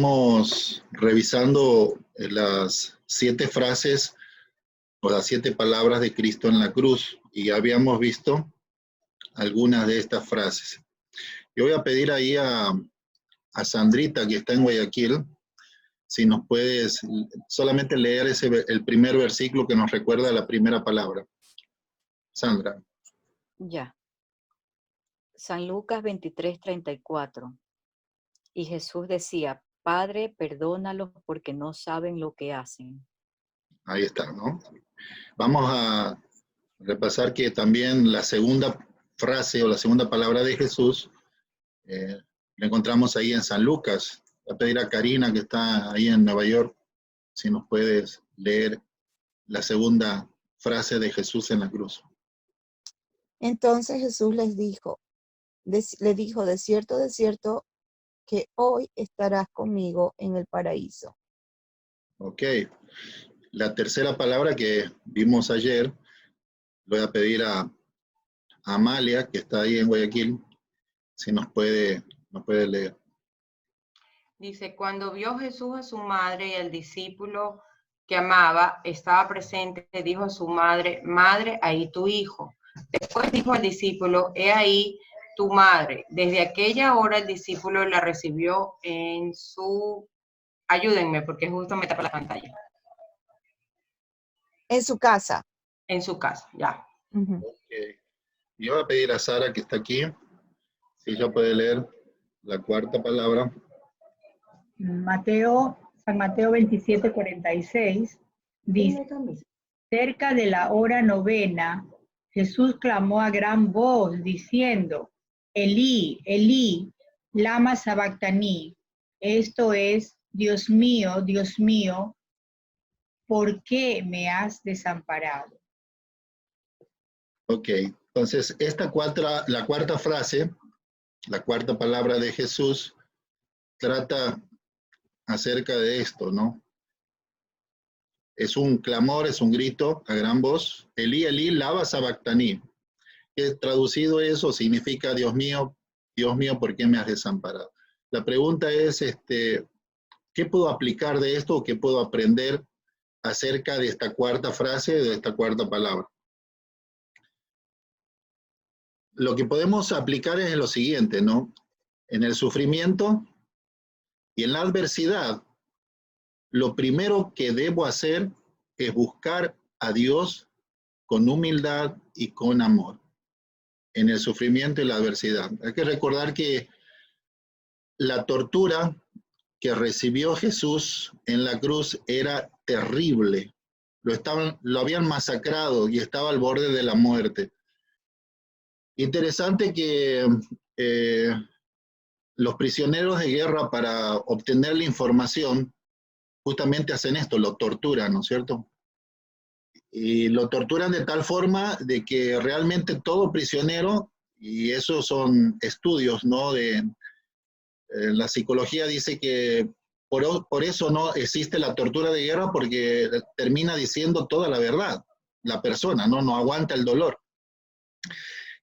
Estamos revisando las 7 frases o las 7 palabras de Cristo en la cruz y habíamos visto algunas de estas frases. Yo voy a pedir ahí a Sandrita, que está en Guayaquil, si nos puedes solamente leer el primer versículo que nos recuerda la primera palabra. Sandra. Ya. San Lucas 23:34. Y Jesús decía, Padre, perdónalos porque no saben lo que hacen. Ahí está, ¿no? Vamos a repasar que también la segunda frase o la segunda palabra de Jesús la encontramos ahí en San Lucas. Voy a pedir a Karina, que está ahí en Nueva York, si nos puedes leer la segunda frase de Jesús en la cruz. Entonces Jesús le dijo, de cierto, que hoy estarás conmigo en el paraíso. Ok. La tercera palabra que vimos ayer, voy a pedir a Amalia, que está ahí en Guayaquil, si nos puede leer. Dice, cuando vio Jesús a su madre y al discípulo que amaba, estaba presente, le dijo a su madre, Madre, ahí tu hijo. Después dijo al discípulo, he ahí tu madre. Desde aquella hora el discípulo la recibió en su... Ayúdenme, porque justo me tapa la pantalla. En su casa. En su casa, ya. Okay. Yo voy a pedir a Sara, que está aquí, si ella puede leer la cuarta palabra. San Mateo 27:46 dice, cerca de la hora novena, Jesús clamó a gran voz diciendo, Elí, Elí, lama sabactani. Esto es, Dios mío, ¿por qué me has desamparado? Ok, entonces la cuarta frase, la cuarta palabra de Jesús, trata acerca de esto, ¿no? Es un clamor, es un grito a gran voz. Elí, Elí, lama sabactani. Que traducido eso significa, Dios mío, ¿por qué me has desamparado? La pregunta es, ¿qué puedo aplicar de esto o qué puedo aprender acerca de esta cuarta frase, de esta cuarta palabra? Lo que podemos aplicar es lo siguiente, ¿no? En el sufrimiento y en la adversidad, lo primero que debo hacer es buscar a Dios con humildad y con amor. En el sufrimiento y la adversidad. Hay que recordar que la tortura que recibió Jesús en la cruz era terrible. Lo habían masacrado y estaba al borde de la muerte. Interesante que los prisioneros de guerra, para obtener la información, justamente hacen esto, lo torturan, ¿no es cierto? Y lo torturan de tal forma de que realmente todo prisionero, y esos son estudios, ¿no? La psicología dice que por eso no existe la tortura de guerra, porque termina diciendo toda la verdad, la persona, no aguanta el dolor.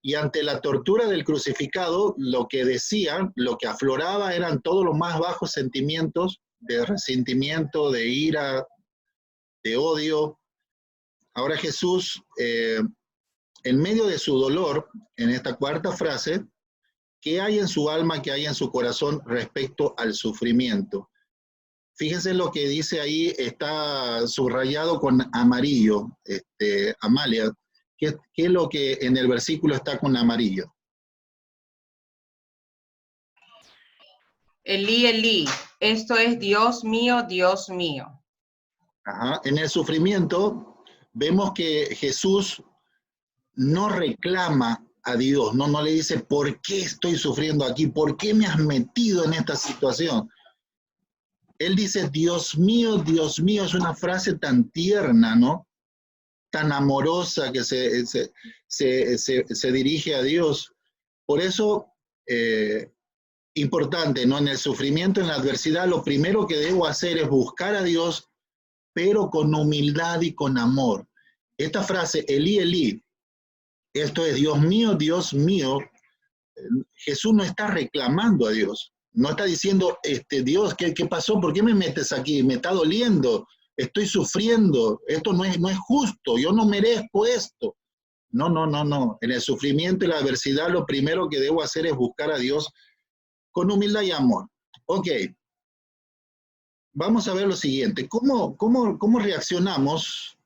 Y ante la tortura del crucificado, lo que decían, lo que afloraba eran todos los más bajos sentimientos de resentimiento, de ira, de odio. Ahora Jesús, en medio de su dolor, en esta cuarta frase, ¿qué hay en su alma, qué hay en su corazón respecto al sufrimiento? Fíjense lo que dice ahí, está subrayado con amarillo, Amalia. ¿Qué es lo que en el versículo está con amarillo? Elí, Elí, esto es Dios mío, Dios mío. Ajá. En el sufrimiento vemos que Jesús no reclama a Dios, no le dice, ¿por qué estoy sufriendo aquí? ¿Por qué me has metido en esta situación? Él dice, Dios mío, es una frase tan tierna, ¿no? Tan amorosa que se dirige a Dios. Por eso, importante, ¿no? En el sufrimiento, en la adversidad, lo primero que debo hacer es buscar a Dios, pero con humildad y con amor. Esta frase, Elí, Elí, esto es Dios mío, Jesús no está reclamando a Dios, No está diciendo, Dios, ¿qué pasó? ¿Por qué me metes aquí? Me está doliendo, estoy sufriendo, esto no es justo, yo no merezco esto. No, no, no, no. En el sufrimiento y la adversidad lo primero que debo hacer es buscar a Dios con humildad y amor. Ok, vamos a ver lo siguiente. ¿Cómo reaccionamos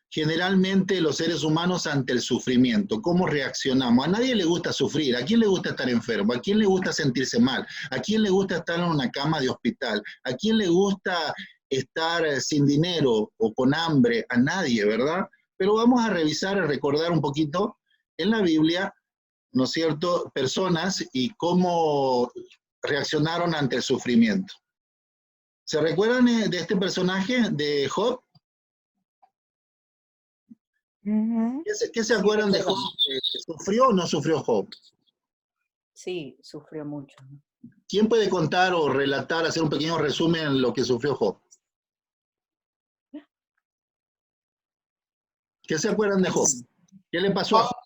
generalmente los seres humanos ante el sufrimiento? ¿Cómo reaccionamos? A nadie le gusta sufrir. ¿A quién le gusta estar enfermo? ¿A quién le gusta sentirse mal? ¿A quién le gusta estar en una cama de hospital? ¿A quién le gusta estar sin dinero o con hambre? A nadie, ¿verdad? Pero vamos a revisar, a recordar un poquito en la Biblia, ¿no es cierto?, personas y cómo reaccionaron ante el sufrimiento. ¿Se recuerdan de este personaje de Job? ¿Qué se acuerdan de Job? ¿Sufrió o no sufrió Job? Sí, sufrió mucho. ¿Quién puede contar o relatar, hacer un pequeño resumen de lo que sufrió Job? ¿Qué se acuerdan de Job? ¿Qué le pasó a Job?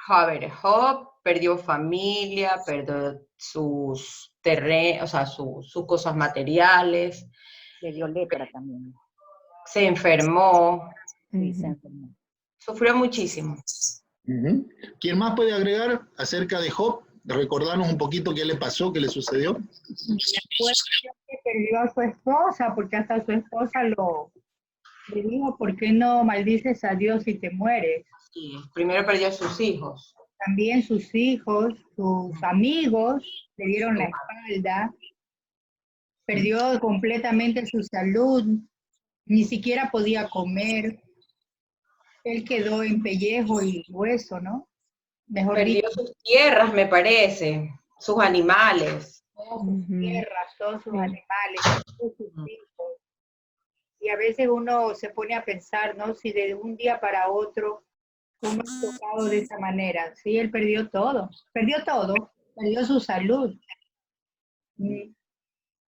A ver, Job perdió familia, perdió sus terrenos, o sea, sus cosas materiales. Le dio lepra también. Se enfermó. Sí, se enfermó. Sufrió muchísimo. ¿Quién más puede agregar acerca de Job? Recordarnos un poquito qué le pasó, qué le sucedió. Después que perdió a su esposa, porque hasta su esposa le dijo, ¿por qué no maldices a Dios si te mueres? Sí, primero perdió a sus hijos. También sus hijos, sus amigos le dieron la espalda. Perdió completamente su salud. Ni siquiera podía comer. Él quedó en pellejo y hueso, ¿no? Mejor Perdió dicho, sus tierras, me parece, sus animales. todas sus tierras, todos sus animales, todos sus hijos. Y a veces uno se pone a pensar, ¿no? Si de un día para otro uno es tocado de esa manera. Sí, él perdió todo, perdió su salud.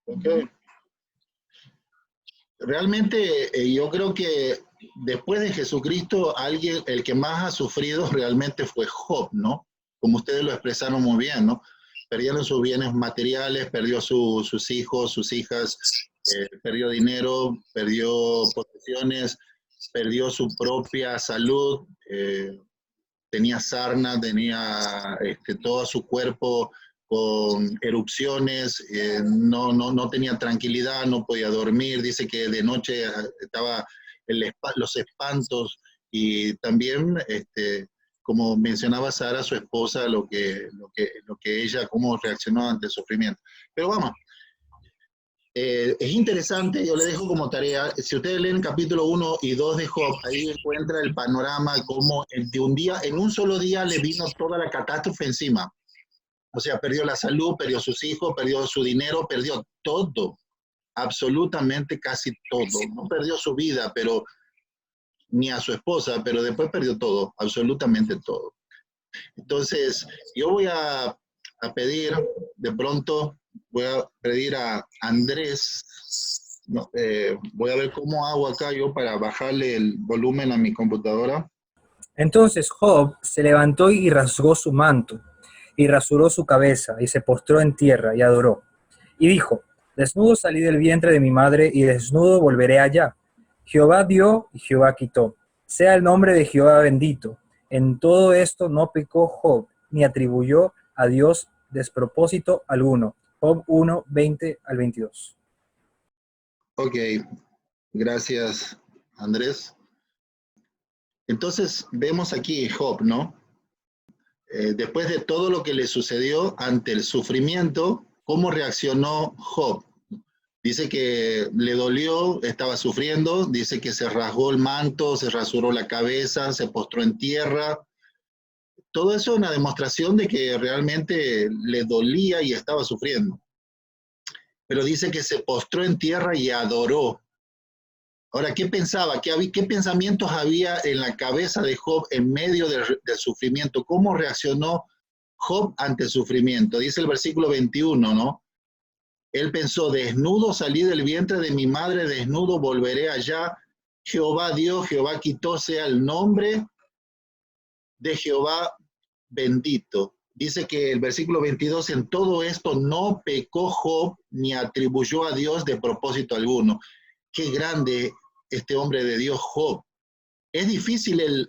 Okay. Realmente yo creo que después de Jesucristo, el que más ha sufrido realmente fue Job, ¿no? Como ustedes lo expresaron muy bien, ¿no? Perdieron sus bienes materiales, perdió sus hijos, sus hijas, perdió dinero, perdió posesiones, perdió su propia salud, tenía sarna, tenía todo su cuerpo con erupciones, no tenía tranquilidad, no podía dormir, dice que de noche estaba los espantos y también, como mencionaba Sara, su esposa, lo que ella, cómo reaccionó ante el sufrimiento. Pero vamos, es interesante, yo le dejo como tarea, si ustedes leen capítulo 1 y 2 de Job, ahí encuentra el panorama como de un día, en un solo día le vino toda la catástrofe encima. O sea, perdió la salud, perdió sus hijos, perdió su dinero, perdió todo, absolutamente casi todo. No perdió su vida, pero ni a su esposa, pero después perdió todo, absolutamente todo. Entonces, yo voy a pedir, de pronto, voy a pedir a Andrés, no, voy a ver cómo hago acá yo para bajarle el volumen a mi computadora. Entonces Job se levantó y rasgó su manto, y rasuró su cabeza, y se postró en tierra, y adoró. Y dijo, desnudo salí del vientre de mi madre, y desnudo volveré allá. Jehová dio, y Jehová quitó. Sea el nombre de Jehová bendito. En todo esto no pecó Job, ni atribuyó a Dios despropósito alguno. Job 1, 20 al 22. Ok, gracias, Andrés. Entonces, vemos aquí Job, ¿no? Después de todo lo que le sucedió ante el sufrimiento, ¿cómo reaccionó Job? Dice que le dolió, estaba sufriendo, dice que se rasgó el manto, se rasuró la cabeza, se postró en tierra. Todo eso es una demostración de que realmente le dolía y estaba sufriendo. Pero dice que se postró en tierra y adoró. Ahora, ¿qué pensaba? ¿Qué pensamientos había en la cabeza de Job en medio del sufrimiento? ¿Cómo reaccionó Job ante el sufrimiento? Dice el versículo 21, ¿no? Él pensó, desnudo salí del vientre de mi madre, desnudo volveré allá. Jehová dio, Jehová quitó, sea el nombre de Jehová bendito. dice que el versículo 22, en todo esto no pecó Job ni atribuyó a Dios de propósito alguno. Qué grande este hombre de Dios, Job. Es difícil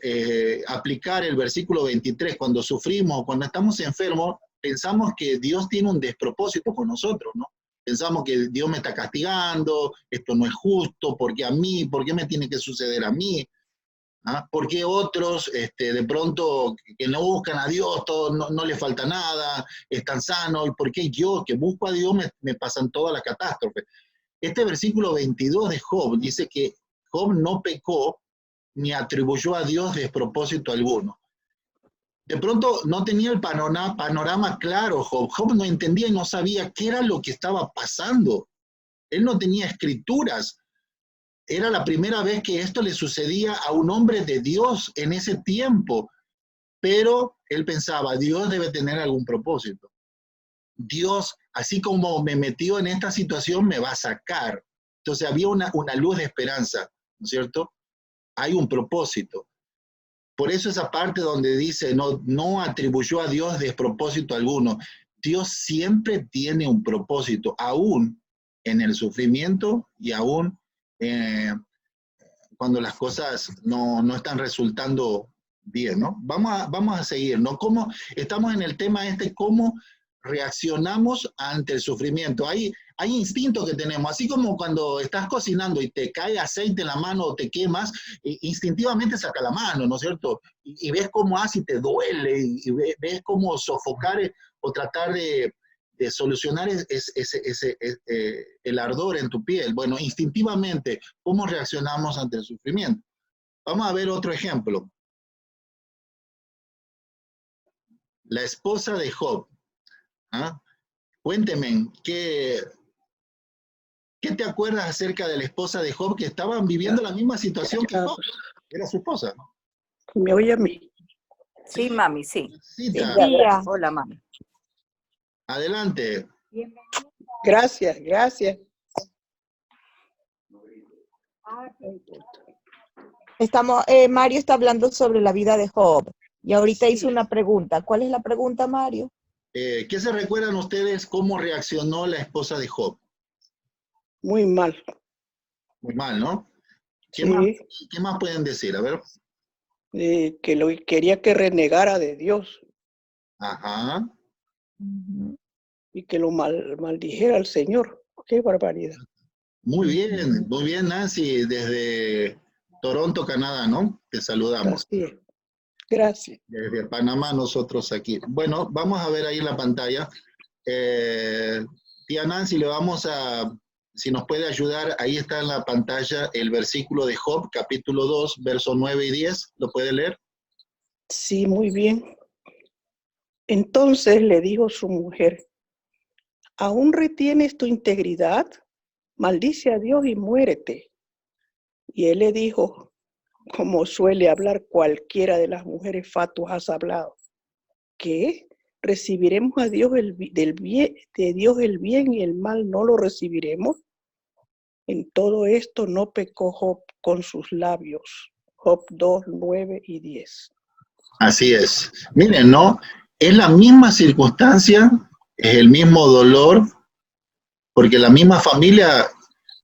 aplicar el versículo 23 cuando sufrimos, cuando estamos enfermos, pensamos que Dios tiene un despropósito con nosotros, ¿no? Pensamos que Dios me está castigando, esto no es justo, ¿por qué a mí? ¿Por qué me tiene que suceder a mí? ¿Ah? ¿Por qué otros, de pronto, que no buscan a Dios, no les falta nada, están sanos? ¿Y por qué yo, que busco a Dios, me pasan todas las catástrofes? Este versículo 22 de Job dice que Job no pecó ni atribuyó a Dios despropósito alguno. De pronto no tenía el panorama claro Job. Job no entendía y no sabía qué era lo que estaba pasando. Él no tenía escrituras. Era la primera vez que esto le sucedía a un hombre de Dios en ese tiempo. Pero él pensaba, Dios debe tener algún propósito. Dios, así como me metió en esta situación, me va a sacar. Entonces había una luz de esperanza, ¿no es cierto? Hay un propósito. Por eso esa parte donde dice, no atribuyó a Dios despropósito alguno. Dios siempre tiene un propósito, aún en el sufrimiento y aún cuando las cosas no están resultando bien, ¿no? Vamos a seguir, ¿no? ¿Cómo estamos en el tema cómo reaccionamos ante el sufrimiento? Hay instintos que tenemos, así como cuando estás cocinando y te cae aceite en la mano o te quemas, instintivamente saca la mano, ¿no es cierto? Y ves cómo hace y te duele, y ves cómo sofocar o tratar de solucionar el ardor en tu piel. Bueno, instintivamente, ¿cómo reaccionamos ante el sufrimiento? Vamos a ver otro ejemplo. La esposa de Job. ¿Ah? Cuénteme, ¿qué te acuerdas acerca de la esposa de Job, que estaban viviendo la misma situación que Job? Era su esposa. ¿Me oye a mí? Sí, mami, sí. Cita, Tía. Hola, mami. adelante. Gracias, gracias. Mario está hablando sobre la vida de Job y ahorita hizo una pregunta. ¿Cuál es la pregunta, Mario? ¿Qué se recuerdan ustedes cómo reaccionó la esposa de Job? Muy mal. Muy mal, ¿no? ¿Qué más pueden decir? A ver. Que quería que renegara de Dios. Ajá. Y que lo maldijera al Señor. Qué barbaridad. Muy bien, Nancy, desde Toronto, Canadá, ¿no? Te saludamos. Así es. Gracias. Desde Panamá, nosotros aquí. Bueno, vamos a ver ahí en la pantalla. Tía Nancy, si nos puede ayudar, ahí está en la pantalla el versículo de Job, capítulo 2, versos 9 y 10. ¿Lo puede leer? Sí, muy bien. Entonces le dijo su mujer, ¿aún retienes tu integridad? Maldice a Dios y muérete. Y él le dijo, como suele hablar cualquiera de las mujeres fatuas, has hablado, ¿qué? ¿Recibiremos a Dios de Dios el bien y el mal no lo recibiremos? En todo esto no pecó Job con sus labios. Job 2, 9 y 10. Así es. Miren, ¿no? Es la misma circunstancia, es el mismo dolor, porque la misma familia,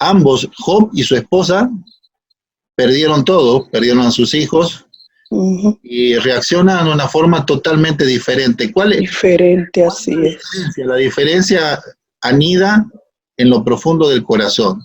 ambos, Job y su esposa, perdieron todo, perdieron a sus hijos y reaccionan de una forma totalmente diferente. ¿Cuál es? Diferente, así es. La diferencia anida en lo profundo del corazón.